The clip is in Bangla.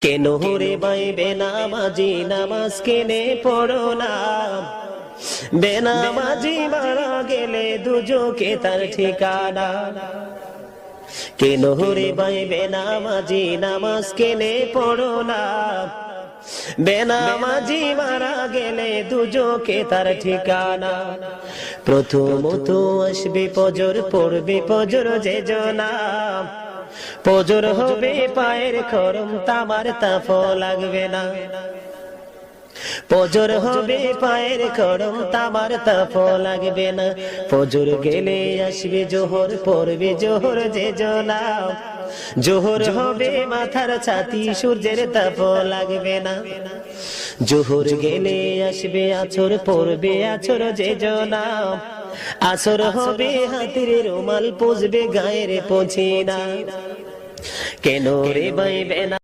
কেন রে বাইবে নামাজি নামাজ কেনে পড়ো না, বেনামাজি মারা গেলে দুজকে তার ঠিকানা। কেন রে বাইবে নামাজি নামাজ কেনে পড়ো না, বেনামাজি মারা গেলে দুজকে তার ঠিকানা। প্রথমত আসবে ফজর, পড়বে ফজর যে জনা, ফজর হবে পায়ের খরম, তামার তাপ লাগবে না। ফজর হবে পায়ের খরম, তামার তাপ লাগবে না। ফজর গেলে আসবে জোহর, পড়বে জোহর যে জনা, জোহর হবে মাথার ছাতি, সূর্যের তাপ লাগবে না। জোহর গেলে আসবে আছর, পড়বে আছর যে জনা, আসর হবে হাতের রুমাল, পুষবে গায়ের পছিনা। কেন রে বাইবে না